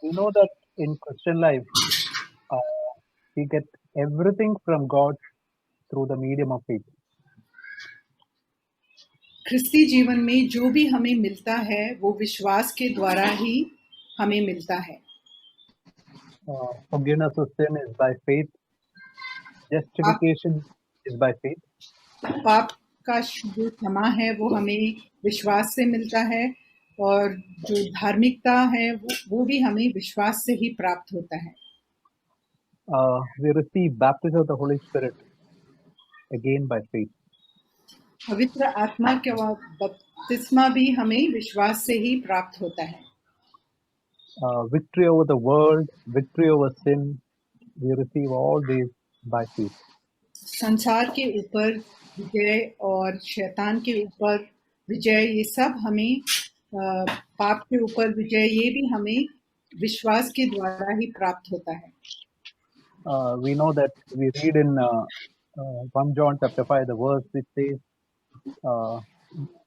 We know that in Christian life, uh, we get everything from God through the medium of faith. ख्रिस्ती जीवन में जो भी हमें मिलता है वो विश्वास के द्वारा ही हमें मिलता है। Forgiveness of sin is by faith. Justification is by faith. पाप का जो क्षमा है वो हमें विश्वास से मिलता है और जो धार्मिकता है वो भी हमें विश्वास से ही प्राप्त होता है। We receive baptism of the Holy Spirit again by faith. पवित्र आत्मा का बपतिस्मा भी हमें विश्वास से ही प्राप्त होता है। Victory over the world, victory over sin, we receive all these by faith. संसार के ऊपर विजय और शैतान के ऊपर विजय, ये सब हमें पाप के ऊपर विजय, ये भी हमें विश्वास के द्वारा ही प्राप्त होता है। We know that we read in 1 John chapter 5, the verse which says,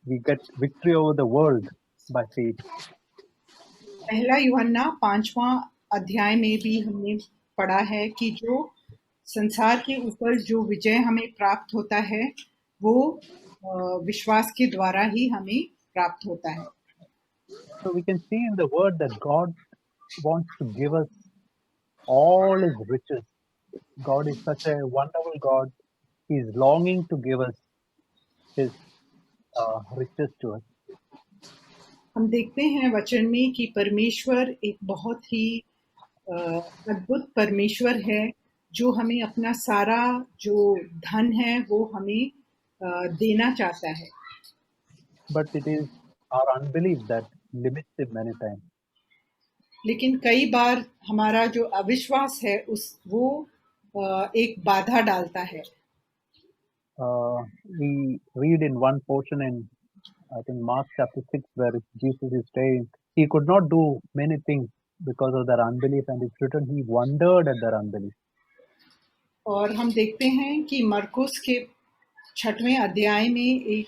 we get victory over the world by faith. पहला यूहन्ना 5वां अध्याय में भी हमने पढ़ा है कि जो संसार के ऊपर जो विजय हमें प्राप्त होता है वो विश्वास के द्वारा ही हमें प्राप्त होता है। So we can see in the word that God wants to give us all his riches. God is such a wonderful God. He is longing to give us his riches to us. हम देखते हैं वचन में कि परमेश्वर एक बहुत ही अद्भुत परमेश्वर है जो हमें अपना सारा जो धन है वो हमें देना चाहता है। But it is our unbelief that limits him many times. लेकिन कई बार हमारा जो अविश्वास है वो एक बाधा डालता है। We read in one portion in I think Mark chapter 6 where Jesus is saying he could not do many things because of their unbelief, and it's written he wondered at their unbelief. और हम देखते हैं कि मरकुस के 6वें अध्याय में एक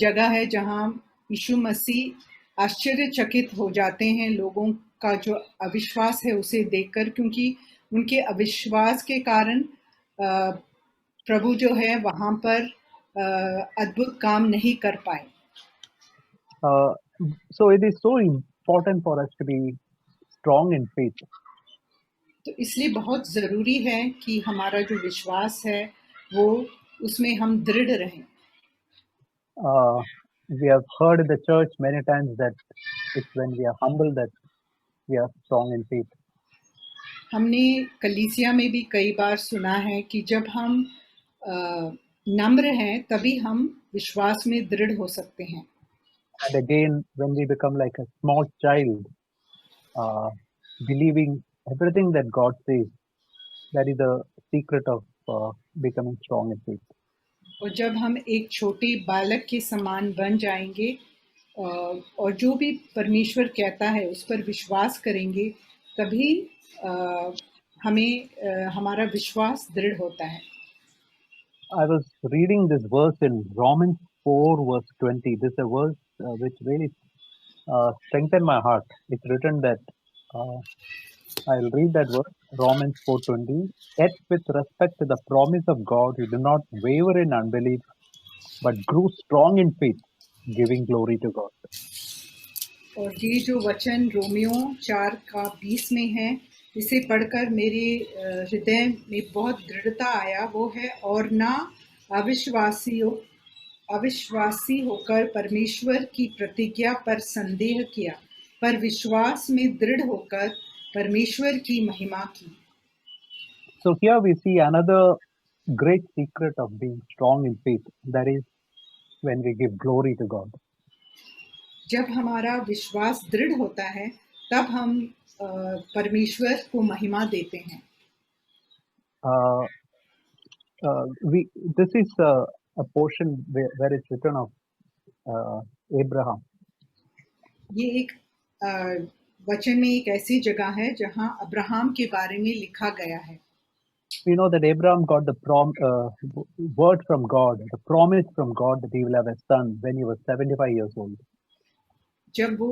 जगह है जहां यीशु मसीह आश्चर्यचकित हो जाते हैं लोगों का जो अविश्वास है उसे देखकर, क्योंकि उनके अविश्वास के कारण प्रभु जो है वहां पर अद्भुत काम नहीं कर पाए। So it is so important for us to be strong in faith. तो इसलिए बहुत जरूरी है कि हमारा जो विश्वास है वो उसमें हम दृढ़ रहें। We have heard in the church many times that it's when we are humble that we are strong in faith. हमने कलीसिया में भी कई बार सुना है कि जब हम नम्र हैं तभी हम विश्वास में दृढ़ हो सकते हैं। And again, when we become like a small child, believing everything that God says, that is the secret of becoming strong in faith. और जब हम एक छोटे बालक के समान बन जाएंगे और जो भी परमेश्वर कहता है उस पर विश्वास करेंगे, तभी हमें हमारा विश्वास दृढ़ होता है। I was reading this verse in Romans 4 verse 20. This is a verse which really strengthened my heart. It's written that I'll read that verse, Romans 4:20. Yet with respect to the promise of God, you do not waver in unbelief, but grew strong in faith, giving glory to God. और ये जो वचन Romeo 4:20 में है, इसे पढ़कर मेरे हृदय में बहुत दृढ़ता आया। वो है, और ना अविश्वासी होकर परमेश्वर की प्रतिज्ञा पर संदेह किया, पर विश्वास में दृढ़ होकर परमेश्वर की महिमा की। So here we see another great secret of being strong in faith. That is when we give glory to God. जब हमारा विश्वास दृढ़ होता है तब हम परमेश्वर को महिमा देते हैं। This is a portion where it's written of Abraham. ये एक वचन में एक ऐसी जगह है जहां अब्राहम के बारे में लिखा गया है। We know that Abraham got the word from God, the promise from God that he will have a son when he was 75 years old. जब वो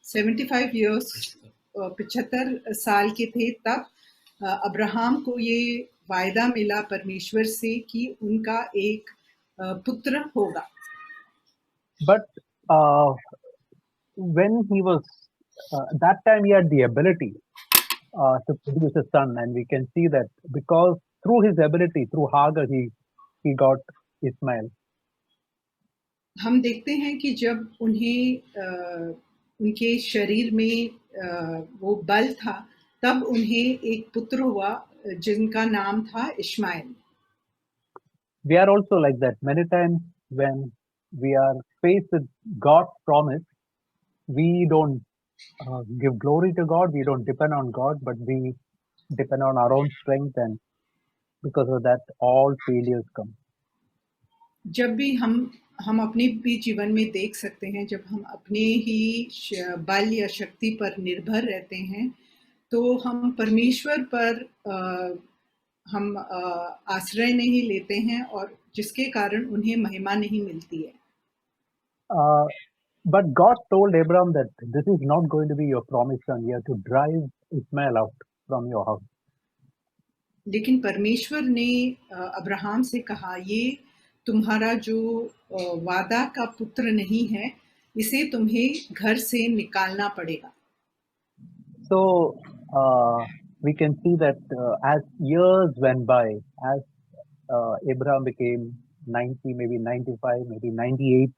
75 years 75 साल के थे तब अब्राहम को ये वायदा मिला परमेश्वर से कि उनका एक पुत्र होगा. But uh, when he was that time, he had the ability to produce a son, and we can see that because through his ability, through Hagar, he got Ismail. हम देखते हैं कि जब उन्हें उनके शरीर में वो बल था, तब उन्हें एक पुत्र हुआ जिनका नाम था Ishmael. We are also like that. Many times when we are faced with God's promise, we don't give glory to God, we don't depend on God, but we depend on our own strength, and because of that, all failures come. जब भी हम अपने भी जीवन में देख सकते हैं, जब हम अपने ही बल या शक्ति पर निर्भर रहते हैं, तो हम परमेश्वर पर हम आश्रय नहीं लेते हैं और जिसके कारण उन्हें महिमा नहीं मिलती है. But God told Abraham that this is not going to be your promised son. You have to drive Ishmael out from your house. लेकिन परमेश्वर ने अब्राहम से कहा, ये तुम्हारा जो वादा का पुत्र नहीं है, इसे तुम्हें घर से निकालना पड़ेगा. So we can see that as years went by, as Abraham became 90, maybe 95, maybe 98,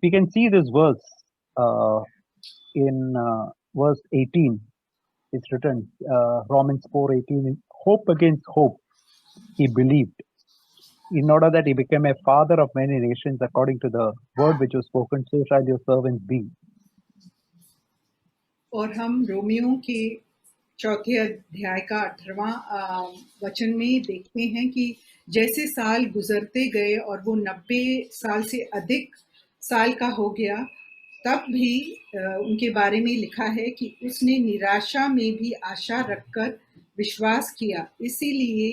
we can see this verse in verse 18. It's written, Romans 4:18, hope against hope, he believed, in order that he became a father of many nations according to the word which was spoken, so shall your servants be. और हम Romeo के 4 अध्याय का 18वां वचन में देखते हैं कि जैसे साल गुजरते गए और वो 90 साल से अधिक साल का हो गया, तब भी उनके बारे में लिखा है कि उसने निराशा में भी आशा रखकर विश्वास किया, इसीलिए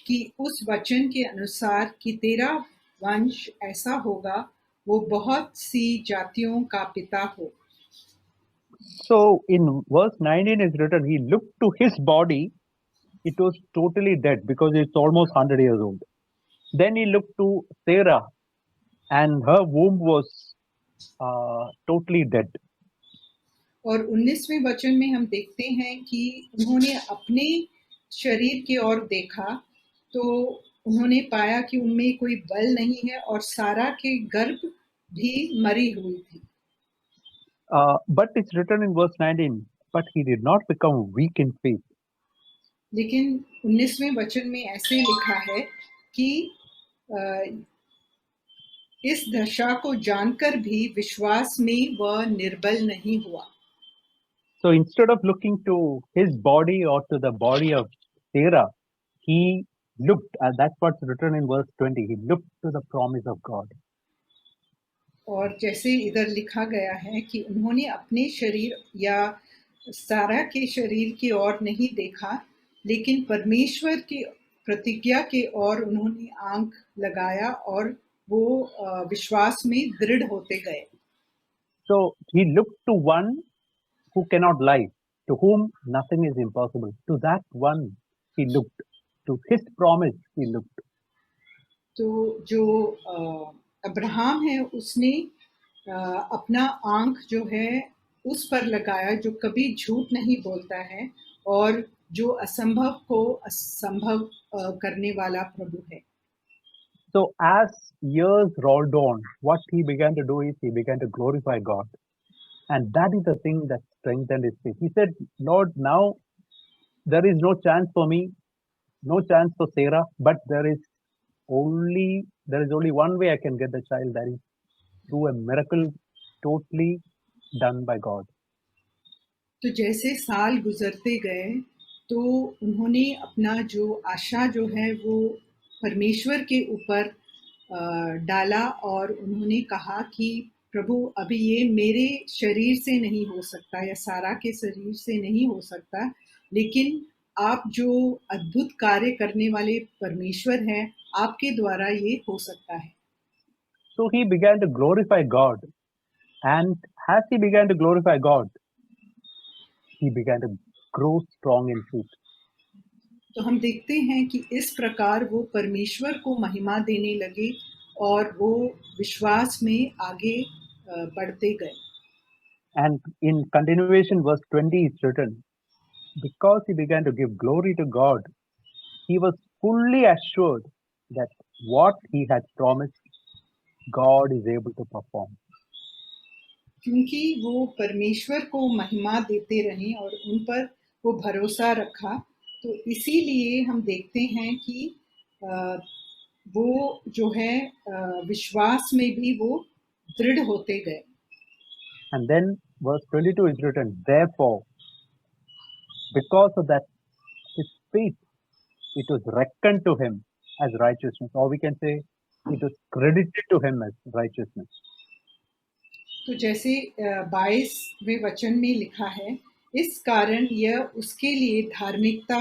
कि उस वचन के अनुसार कि तेरा वंश ऐसा होगा, वो बहुत सी जातियों का पिता हो. So in verse 19 is written, he looked to his body, it was totally dead because it's almost 100 years old. Then he looked to Sarah, and her womb was totally dead. और 19वें वचन में हम देखते हैं कि उन्होंने अपने शरीर की ओर देखा, तो उन्होंने पाया कि उनमें कोई बल नहीं है और सारा के गर्भ भी मरी हुई थी. But it's written in verse 19, but he did not become weak in faith. लेकिन 19वें वचन में ऐसे लिखा है कि इस दशा को जानकर भी विश्वास में वह निर्बल नहीं हुआ. So instead of looking to his body or to the body of Sarah, he looked, and that's what's written in verse 20, he looked to the promise of God. और जैसे इधर लिखा गया है कि उन्होंने अपने शरीर या सारा के शरीर की ओर नहीं देखा, लेकिन परमेश्वर की प्रतिज्ञा के ओर उन्होंने आंख लगाया और वो विश्वास में दृढ़ होते गए. So he looked to one who cannot lie, to whom nothing is impossible. To that one he looked. To his promise he looked. तो जो अब्राहम है, उसने अपना आंख जो है उस पर लगाया जो कभी झूठ नहीं बोलता है और जो असंभव को असंभव करने वाला प्रभु है. So as years rolled on, what he began to do is he began to glorify God. And that is the thing that strengthened his faith. He said, Lord, now there is no chance for me, no chance for Sarah, but there is only one way I can get the child, that is through a miracle totally done by God. तो जैसे साल गुजरते गए, तो उन्होंने अपना जो आशा जो है वो परमेश्वर के ऊपर डाला और उन्होंने कहा कि प्रभु, अभी ये मेरे शरीर से नहीं हो सकता या सारा के शरीर से नहीं हो सकता, लेकिन आप जो अद्भुत कार्य करने वाले परमेश्वर हैं, आपके द्वारा ये हो सकता है. So he began to glorify God, and as he began to glorify God, he began to grow strong in faith. तो हम देखते हैं कि इस प्रकार वो परमेश्वर को महिमा देने लगे और वो विश्वास में आगे बढ़ते गए। And in continuation, verse 20 is written, because he began to give glory to God, he was fully assured that what he had promised, God is able to perform. क्योंकि वो परमेश्वर को महिमा देते रहे और उन पर वो भरोसा रखा, तो इसीलिए हम देखते हैं कि वो जो है विश्वास में भी वो दृढ़ होते गए। And then verse 22 is written, therefore, because of that, his faith, it was reckoned to him as righteousness, or we can say it was credited to him as righteousness. तो जैसे 22वें वचन में लिखा है, इस कारण यह उसके लिए धार्मिकता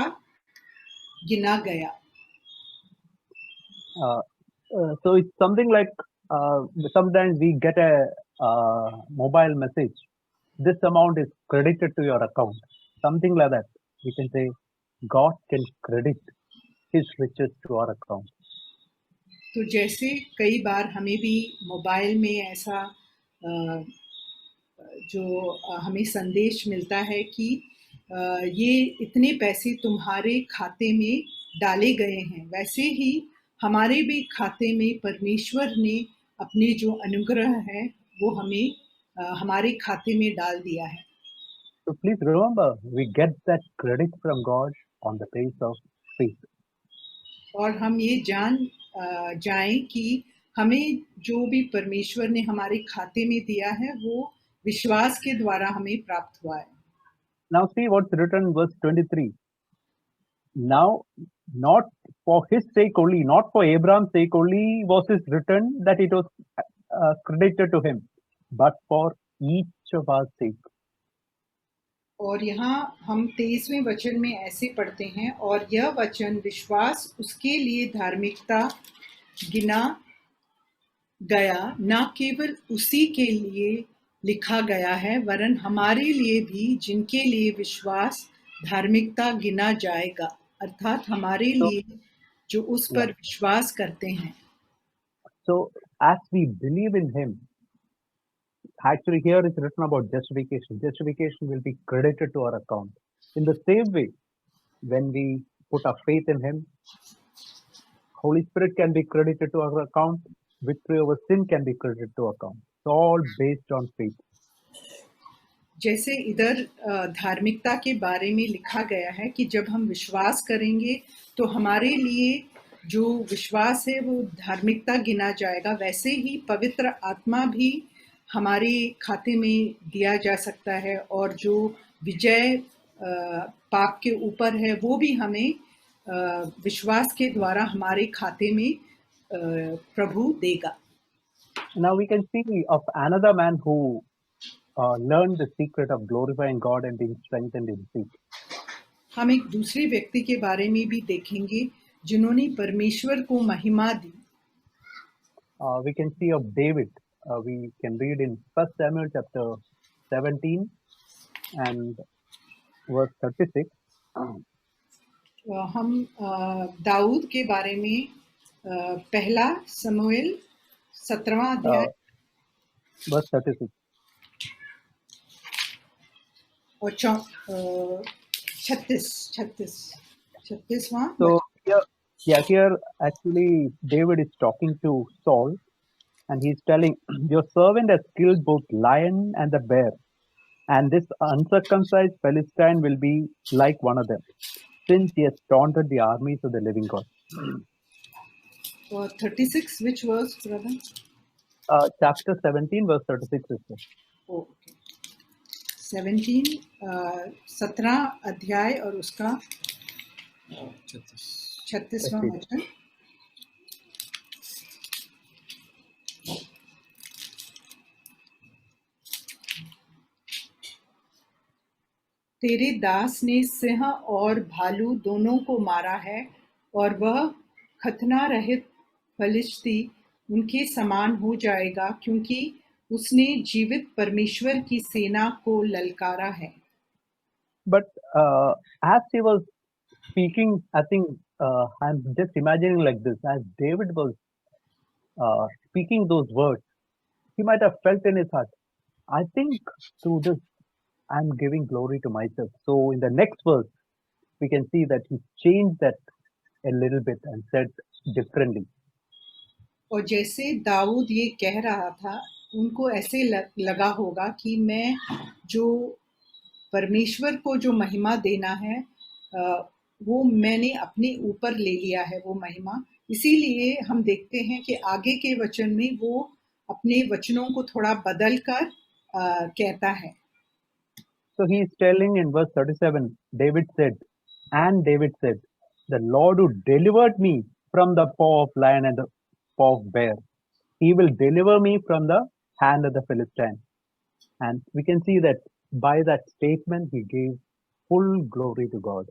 गिना गया। So it's something like sometimes we get a mobile message, this amount is credited to your account, something like that. We can say God can credit his riches to our account. तो जैसे कई बार हमें भी mobile में ऐसा जो हमें संदेश मिलता है कि ये इतने पैसे तुम्हारे खाते में डाले गए हैं, वैसे ही हमारे भी खाते में परमेश्वर ने अपने जो अनुग्रह है वो हमें हमारे खाते में डाल दिया है। So please remember, we get that credit from God on the basis of faith. और हम ये जान जाएं कि हमें जो भी परमेश्वर ने हमारे खाते में दिया है वो विश्वास के द्वारा हमें प्राप्त हुआ है। Now see what's written in verse 23. Now, not for his sake only, not for Abraham's sake only was it written that it was credited to him, but for each of our sake. और यहाँ हम 23वें वचन में ऐसे पढ़ते हैं, और यह वचन विश्वास उसके लिए धार्मिकता गिना गया, न केवल उसी के लिए लिखा गया है, वरन हमारे लिए भी, जिनके लिए विश्वास धार्मिकता गिना जाएगा, अर्थात हमारे लिए जो उस पर विश्वास करते हैं। So as we believe in him, actually here is written about justification. Justification will be credited to our account. In the same way, when we put our faith in him, Holy Spirit can be credited to our account, victory over sin can be credited to account. It's all based on faith. जैसे इधर धार्मिकता के बारे में लिखा गया है कि जब हम विश्वास करेंगे तो हमारे लिए जो विश्वास है वो धार्मिकता गिना जाएगा, वैसे ही पवित्र आत्मा भी हमारे खाते में दिया जा सकता है, और जो विजय पाप के ऊपर है वो भी हमें विश्वास के द्वारा हमारे खाते में प्रभु देगा। Now we can see of another man who learned the secret of glorifying God and being strengthened in faith. हम एक दूसरे व्यक्ति के बारे में भी देखेंगे जिन्होंने परमेश्वर को महिमा दी। We can see of David. We can read in 1 Samuel chapter 17 and verse 36. हम दाऊद के बारे में पहला शमूएल 17वां अध्याय verse 36 और 36वां। So here actually David is talking to Saul and he's telling, your servant has killed both lion and the bear, and this uncircumcised Philistine will be like one of them, since he has taunted the armies of the living God. 36 which verse, brother? Chapter 17 verse 36 is there. Oh, okay. 17 अध्याय और उसका 36वां वचन। तेरे दास ने सिंह और भालू दोनों को मारा है, और वह खतना रहित फलिश्ती उनके समान हो जाएगा, क्योंकि उसने जीवित परमेश्वर की सेना को ललकारा है। But as he was speaking, I think I'm just imagining like this: as David was speaking those words, he might have felt in his heart, I think through this I'm giving glory to myself. So in the next verse, we can see that he changed that a little bit and said differently. और जैसे दाऊद ये कह रहा था, उनको ऐसे लगा होगा कि मैं जो परमेश्वर को जो महिमा देना है, वो मैंने अपने ऊपर ले लिया है वो महिमा। इसीलिए हम देखते हैं कि आगे के वचन में वो अपने वचनों को थोड़ा बदल कर कहता है। So he is telling in verse 37, David said, the Lord who delivered me from the paw of lion and the paw of bear, he will deliver me from the hand of the Philistine. And we can see that by that statement, he gave full glory to God.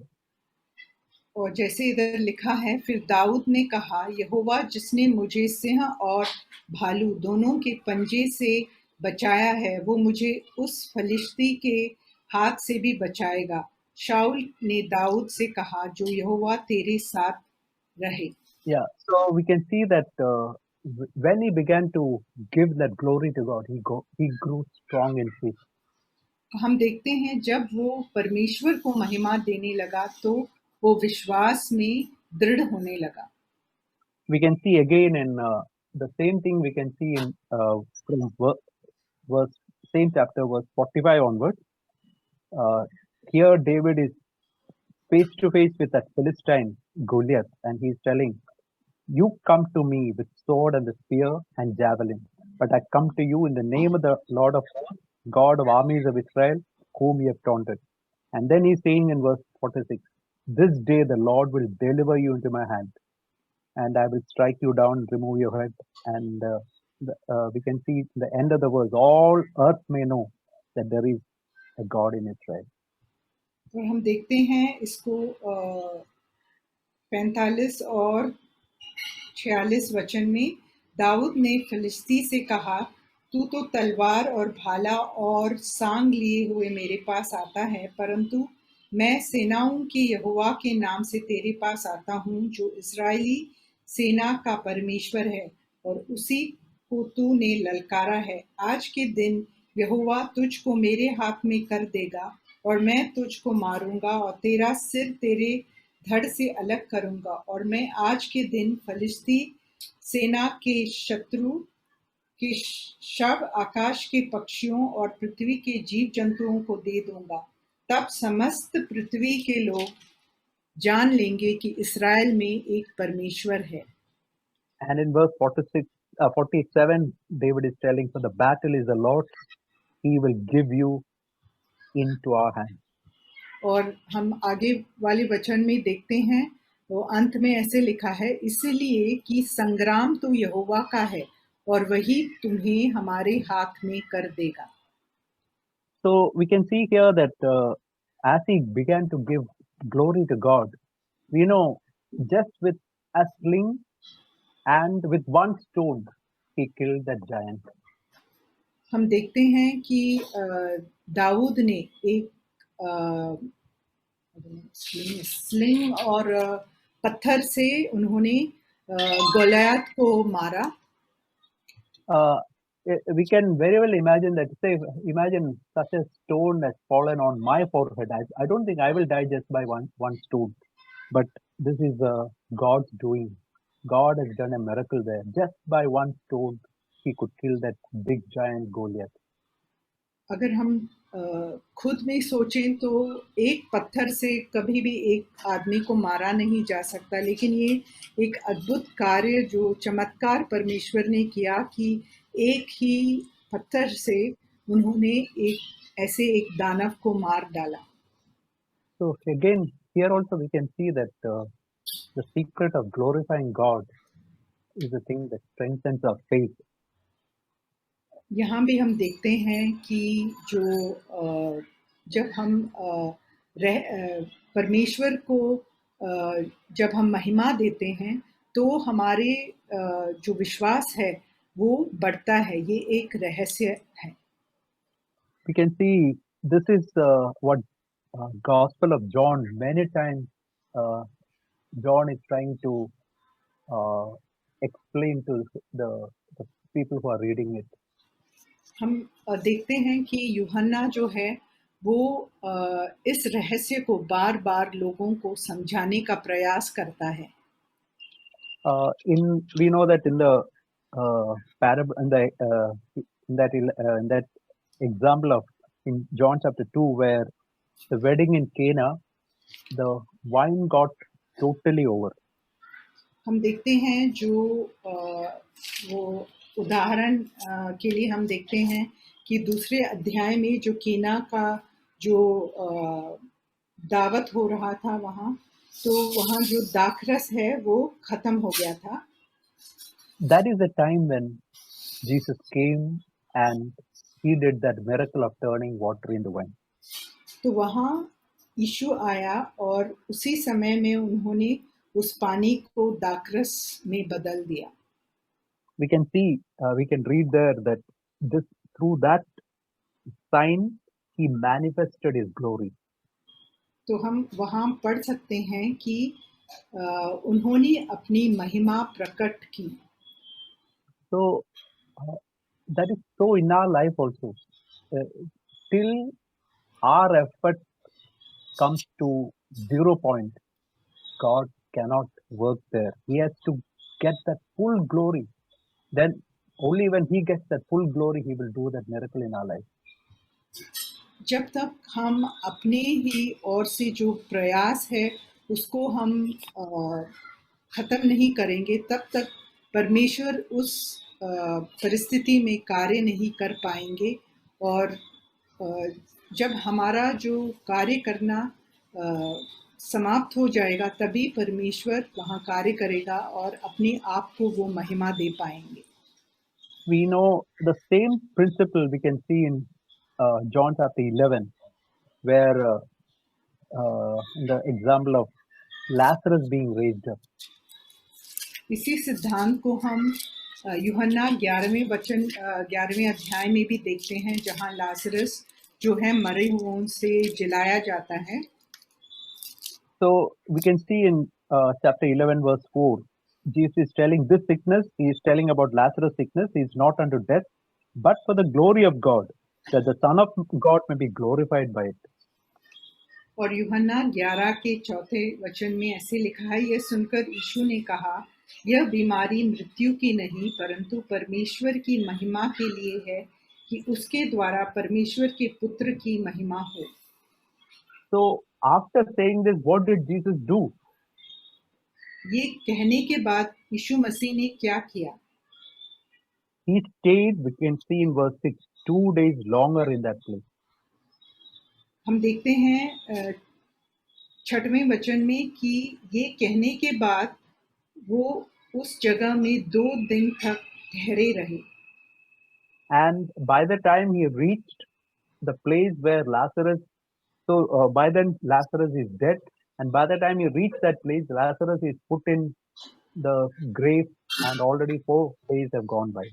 और जैसे इधर लिखा है, फिर दाऊद ने कहा, यहोवा जिसने मुझे सिंह और भालू दोनों के पंजे से बचाया है, वो मुझे उस फलिश्ती के हाथ से भी बचाएगा। शाऊल ने दाऊद से कहा, जो यहोवा तेरे साथ रहे। Yeah, so we can see that when he began to give that glory to God, he grew strong in faith. हम देखते हैं जब वो परमेश्वर को महिमा देने लगा तो वो विश्वास में दृढ़ होने लगा। We can see again in the same thing we can see in from verse same chapter verse 45 onwards. Here David is face to face with that Philistine Goliath, and he's telling, "You come to me with sword and the spear and javelin, but I come to you in the name of the Lord of hosts, God of armies of Israel, whom you have taunted." And then he's saying in verse 46, "This day the Lord will deliver you into my hand, and I will strike you down and remove your head." And we can see the end of the verse, all earth may know that there is a God in Israel. और हम देखते हैं इसको 45 और 46 वचन में, दाऊद ने फिलिस्ती से कहा, तू तो तलवार और भाला और सांग लिए हुए मेरे पास आता है, परंतु मैं सेनाओं के यहोवा के नाम से तेरे पास आता हूँ, जो इस्राएली सेना का परमेश्वर है, और उसी को तूने ललकारा है। आज के दिन यहोवा तुझको मेरे हाथ में कर देगा, और मैं तुझको मारूंगा और तेरा सिर तेरे धड़ से अलग करूंगा, और मैं आज के दिन फलिस्ती सेना के शत्रु के शव आकाश के पक्षियों और पृथ्वी के जीव जंतुओं को दे दूंगा। तब समस्त पृथ्वी के लोग जान लेंगे कि इस्राएल में एक परमेश्वर है। And in verse 47, David is telling, "For the battle is the Lord's; He will give you into our hands." और हम आगे वाले वचन में देखते हैं, तो अंत में ऐसे लिखा है, इसलिए कि संग्राम तो यहोवा का है और वही तुम्हें हमारे हाथ में कर देगा। So we can see here that as he began to give glory to God, we know just with a sling and with one stone, he killed that giant. हम देखते हैं कि दाऊद ने एक स्लिंग और पत्थर से उन्होंने गोलियत को मारा। We can very well imagine that. Say, imagine such a stone has fallen on my forehead. I don't think I will die just by one stone. But this is God's doing. God has done a miracle there. Just by one stone, he could kill that big giant Goliath. अगर हम खुद में सोचें तो एक पत्थर से कभी भी एक आदमी को मारा नहीं जा सकता, लेकिन ये एक अद्भुत कार्य जो चमत्कार परमेश्वर ने किया कि एक ही पत्थर से उन्होंने ऐसे एक दानव को मार डाला। So again, here also we can see that the secret of glorifying God is a thing that strengthens our faith. यहाँ भी हम देखते हैं कि जो जब हम परमेश्वर को जब हम महिमा देते हैं तो हमारे जो विश्वास है वो बढ़ता है। ये एक रहस्य है। We can see this is what Gospel of John, many times uh, John is trying to uh, explain to the people who are reading it. हम देखते हैं कि यूहन्ना जो है वो इस रहस्य को बार-बार लोगों को समझाने का प्रयास करता है। We know that in the parable in that example of in John chapter 2, where the wedding in Cana, the wine got totally over. हम देखते हैं जो वो उदाहरण के लिए हम देखते हैं कि दूसरे अध्याय में जो कीना का जो दावत हो रहा था वहाँ, तो वहाँ जो दाखरस है वो खत्म हो गया था। That is the time when Jesus came and he did that miracle of turning water into wine. तो वहाँ यीशु आया और उसी समय में उन्होंने उस पानी को दाखरस में बदल दिया। We can see, we can read there that this through that sign he manifested his glory. तो हम वहाँ पढ़ सकते हैं कि उन्होंने अपनी महिमा प्रकट की। So that is so in our life also. Till our effort comes to 0 point, God cannot work there. He has to get that full glory. Then only when he gets that full glory, he will do that miracle in our life. जब तक हम अपने ही ओर से जो प्रयास है उसको हम खत्म नहीं करेंगे, तब तक परमेश्वर उस परिस्थिति में कार्य नहीं कर पाएंगे। और जब हमारा जो कार्य करना समाप्त हो जाएगा, तभी परमेश्वर वहाँ कार्य करेगा और अपने आप को वो महिमा दे पाएंगे। We know the same principle we can see in John chapter 11, where in the example of Lazarus being raised up. इसी सिद्धांत को हम यूहन्ना 11वें अध्याय में भी देखते हैं, जहां लाजरस जो है मरे हुओं से जिलाया जाता है। So we can see in chapter 11 verse 4, Jesus is telling this sickness, he is telling about Lazarus' sickness, he is not unto death, but for the glory of God, that the Son of God may be glorified by it. और यूहन्ना 11 के 4 वचन में ऐसे लिखा है, यह सुनकर यीशु ने कहा, यह बीमारी मृत्यु की नहीं परंतु परमेश्वर की महिमा के लिए है, कि उसके द्वारा परमेश्वर के पुत्र की महिमा हो। So after saying this, what did Jesus do? ये कहने के बाद यीशु मसीह ने क्या किया? He stayed, we can see in verse 6, 2 days longer in that place. हम देखते हैं 6वें वचन में कि ये कहने के बाद वो उस जगह में 2 दिन तक ठहरे रहे। And by the time he reached the place where Lazarus, so by then Lazarus is dead, and by the time he reached that place, Lazarus is put in the grave, and already 4 days have gone by.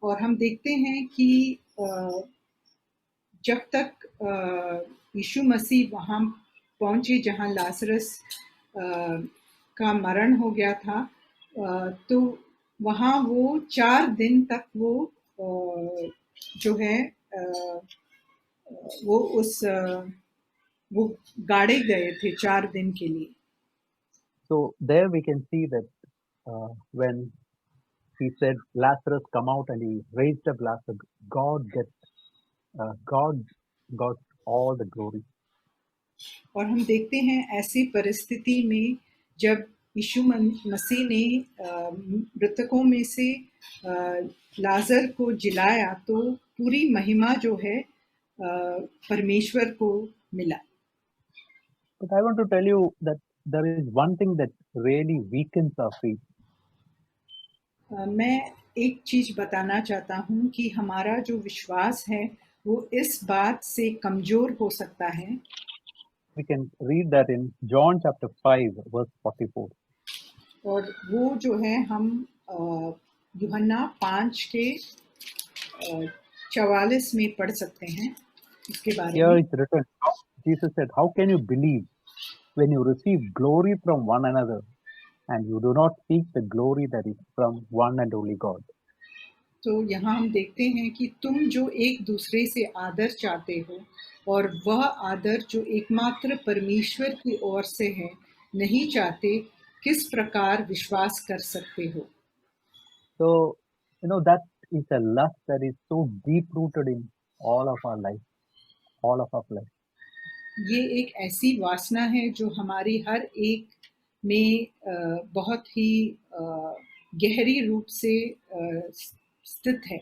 और हम देखते हैं कि जब तक यीशु मसीह वहाँ पहुँचे जहाँ लाजरस का मरण हो गया था, तो वहाँ वो 4 दिन तक वो जो है वो गाड़े गए थे 4 दिन के लिए। So there we can see that when he said, Lazarus come out, and he raised up Lazarus, God got all the glory. और हम देखते हैं ऐसी परिस्थिति में जब यीशु मसीह ने मृतकों में से लाजर को जिलाया, तो पूरी महिमा जो है परमेश्वर को मिला। But I want to tell you that there is one thing that really weakens our faith. मैं एक चीज बताना चाहता हूँ कि हमारा जो विश्वास है वो इस बात से कमजोर हो सकता है। We can read that in John chapter 5 verse 44. और वो जो है हम यूहन्ना 5 के 44 में पढ़ सकते हैं उसके बारे Here में। it's written, Jesus said, how can you believe when you receive glory from one another and you do not seek the glory that is from one and only God? तो यहाँ हम देखते हैं कि तुम जो एक दूसरे से आदर चाहते हो और वह आदर जो एकमात्र परमेश्वर की ओर से है नहीं चाहते, किस प्रकार विश्वास कर सकते हो? So, that is a lust that is so deep rooted in all of our life, all of our life. ये एक ऐसी वासना है जो हमारी हर एक में बहुत ही गहरी रूप से स्थित है.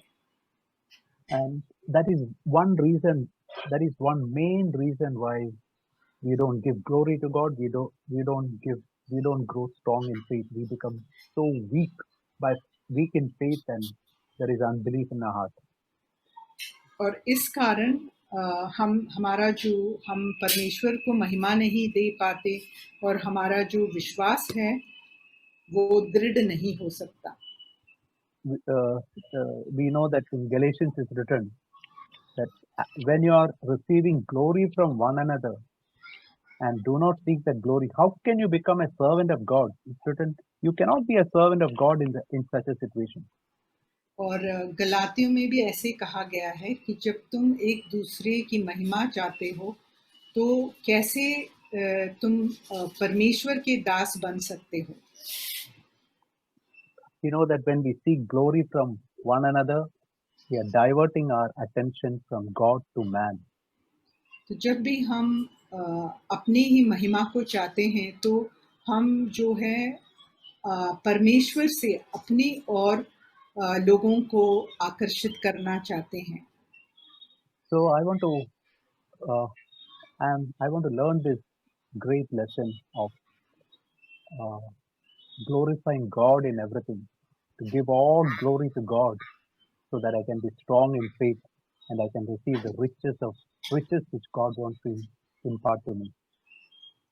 And that is one reason, that is one main reason why we don't give glory to God. We don't grow strong in faith. We become so weak in faith, and there is unbelief in our heart. और इस कारण हम परमेश्वर को महिमा नहीं दे पाते और हमारा जो विश्वास है वो दृढ़ नहीं हो सकता. We know that in Galatians is written that when you are receiving glory from one another and do not seek that glory, how can you become a servant of God? It's written, you cannot be a servant of God in such a situation. और गलातियों में भी ऐसे कहा गया है कि जब तुम एक दूसरे की महिमा चाहते हो तो कैसे तुम परमेश्वर के दास बन सकते हो. You know that when we seek glory from one another, we are diverting our attention from God to man. तो जब भी हम अपनी ही महिमा को चाहते हैं तो हम जो है परमेश्वर से अपनी और लोगों को आकर्षित करना चाहते हैं. So I want to learn this great lesson of glorifying God in everything, to give all glory to God, so that I can be strong in faith and I can receive the riches which God wants to impart to me.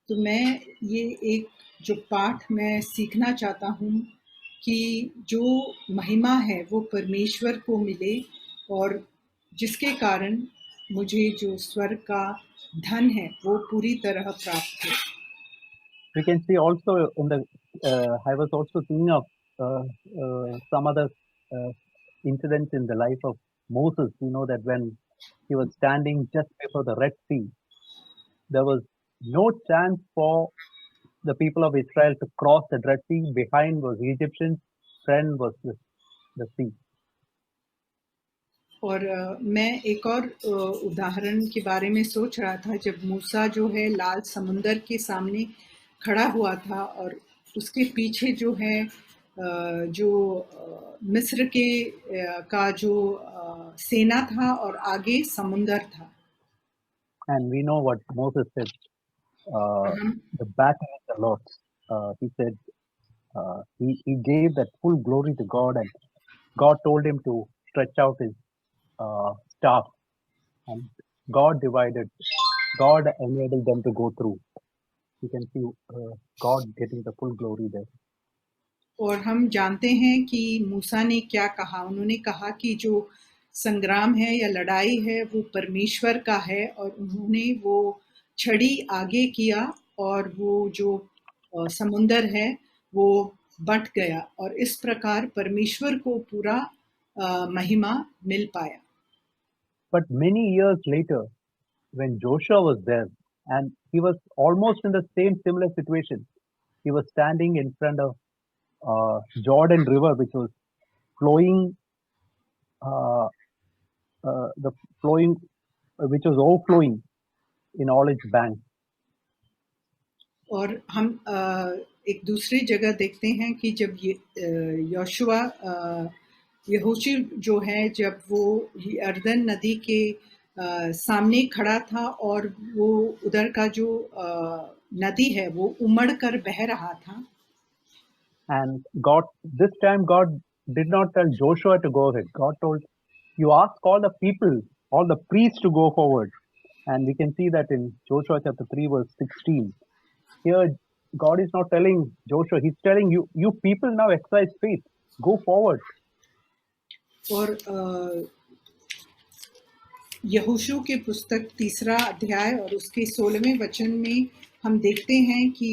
तो मैं ये एक जो पाठ मैं सीखना चाहता हूँ कि जो महिमा है वो परमेश्वर को मिले और जिसके कारण मुझे जो स्वर्ग का धन है वो पूरी तरह प्राप्त हो. We can see also in the I was also thinking of some other incidents in the life of Moses. You know that when he was standing just before the Red Sea, there was no chance for the people of Israel to cross the Red Sea. Behind was Egyptians, front was the sea. और मैं एक और उदाहरण के बारे में सोच रहा था जब मूसा जो है लाल समुंदर के सामने खड़ा हुआ था और उसके पीछे जो है जो मिस्र के का जो सेना था और आगे समुंदर था. And we know what Moses said. The battle is the Lord's. He said he gave that full glory to God, and God told him to stretch out his staff, and God enabled them to go through. You can see God getting the full glory there. और हम जानते हैं कि मूसा ने क्या कहा. उन्होंने कहा कि जो संग्राम है या लड़ाई है वो परमेश्वर का है और उन्होंने वो छड़ी आगे किया और वो जो समुंदर है वो बंट गया और इस प्रकार परमेश्वर को पूरा महिमा मिल पाया. But many years later, when Joshua was there, and he was almost in the same similar situation, he was standing in front of Jordan River, which was flowing, which was overflowing in all its banks. और हम एक दूसरी जगह देखते हैं कि जब यहोशुआ यहोशू जो है जब वो यरदन नदी के सामने खड़ा था और वो उधर का जो नदी है वो उमड़ कर बह रहा था. And this time God did not tell Joshua to go ahead. God told, you ask all the people, all the priests to go forward. And we can see that in Joshua chapter 3 verse 16. Here God is not telling Joshua, he's telling you people now exercise faith, go forward. और यहोशू के पुस्तक 3 अध्याय और उसके 16वें वचन में हम देखते हैं कि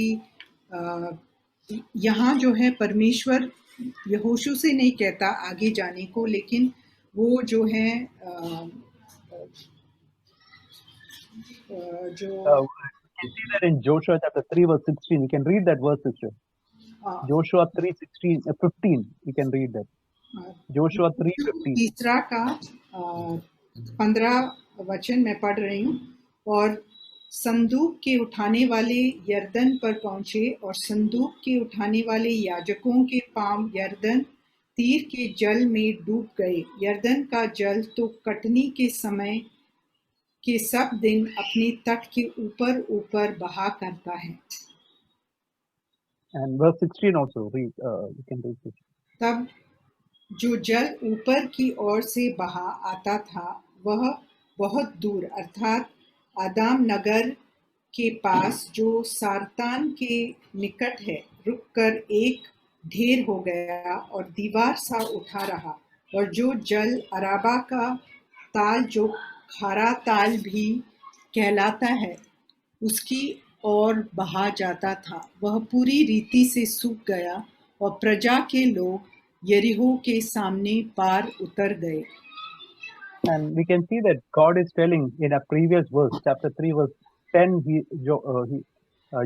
यहाँ जो है परमेश्वर यहोशू से नहीं कहता आगे जाने को, लेकिन वो जो है जो You can see that in Joshua chapter 3 verse 16. You can read that verse, sister. Joshua 3:16, 15. You can read that. Joshua 3:15. 3 का 15 वचन मैं पढ़ रही हूँ। और संदूक के उठाने वाले यरदन पर पहुंचे और संदूक के उठाने वाले याजकों के पांव यरदन तीर के जल में डूब गए। यरदन का जल तो कटनी के समय के सब दिन अपने तट के ऊपर ऊपर बहा करता है। And verse 16 also, read, you can read this. तब जो जल ऊपर की ओर से बहा आता था वह बहुत दूर अर्थात आदाम नगर के पास जो सारतान के निकट है रुककर एक ढेर हो गया और दीवार सा उठा रहा। और जो जल अराबा का ताल जो खारा ताल भी कहलाता है उसकी ओर बहा जाता था, वह पूरी रीति से सूख गया और प्रजा के लोग यरीहो के सामने पार उतर गए। And we can see that God is telling in a previous verse, chapter 3 verse 10,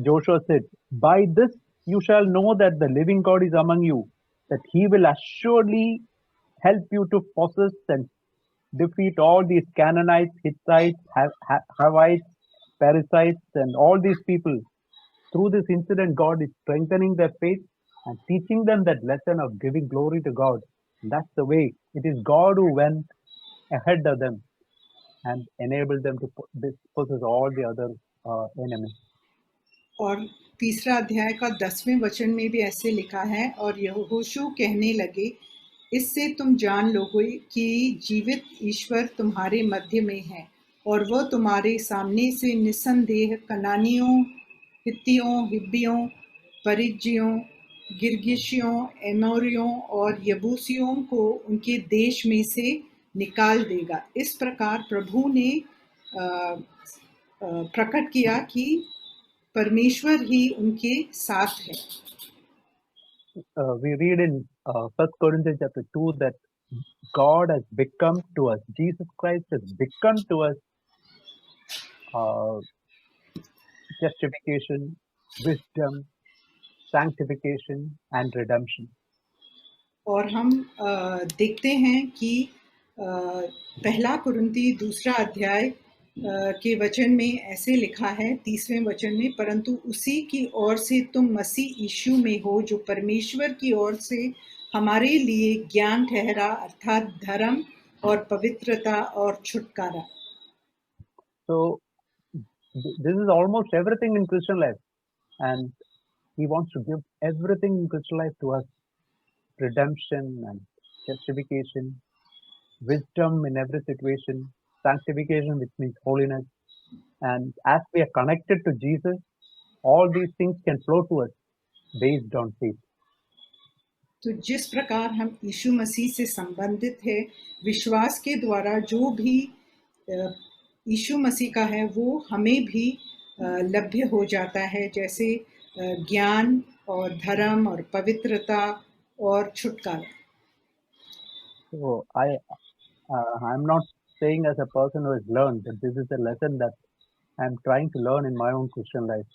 Joshua said, "By this you shall know that the living God is among you, that he will assuredly help you to possess and defeat all these Canaanites, Hittites, Hivites, Perizzites, and all these people." Through this incident, God is strengthening their faith and teaching them that lesson of giving glory to God. And that's the way. It is God who went ahead of them and enabled them to possess all the other enemies. और 3 अध्याय का 10वें वचन में भी ऐसे लिखा है, और यहोशू कहने लगे, इससे तुम जान लोगे कि जीवित ईश्वर तुम्हारे मध्य में है और वह तुम्हारे सामने से निसंदेह कनानियों, हित्तियों, हिब्बियों, परिज्जियों, गिर्गिशियों, एमोरियों और यबूसियों को उनके देश में से निकाल देगा। इस प्रकार प्रभु ने प्रकट किया कि परमेश्वर ही उनके साथ है। We read in 1 Corinthians chapter 2 that God has become to us, Jesus Christ has become to us justification, wisdom, sanctification and redemption. और हम देखते हैं कि पहला कुरिन्ती 2 अध्याय के वचन में ऐसे लिखा है 30वें वचन में, परंतु उसी की ओर से तुम मसीह यीशु में हो जो परमेश्वर की ओर से हमारे लिए ज्ञान ठहरा अर्थात धर्म और पवित्रता और छुटकारा। So this is almost everything in Christian life, and he wants to give everything in Christian life to us: redemption and justification, wisdom in every situation, sanctification, which means holiness. And as we are connected to Jesus, all these things can flow to us based on faith. तो जिस प्रकार हम यीशु मसीह से संबंधित है विश्वास के द्वारा, जो भी यीशु मसीह का है वो हमें भी लभ्य हो जाता है, जैसे ज्ञान और धर्म और पवित्रता और छुटकारा। So I'm not saying as a person who has learned that this is a lesson that I'm trying to learn in my own Christian life.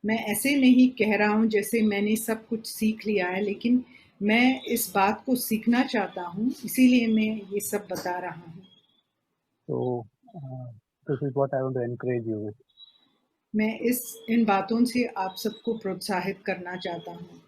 मैं ऐसे नहीं कह रहा हूँ जैसे मैंने सब कुछ सीख लिया है, लेकिन मैं इस बात को सीखना चाहता हूँ, इसीलिए मैं ये सब बता रहा हूँ। So this is what I want to encourage you with. मैं इन बातों से आप सबको प्रोत्साहित करना चाहता हूँ।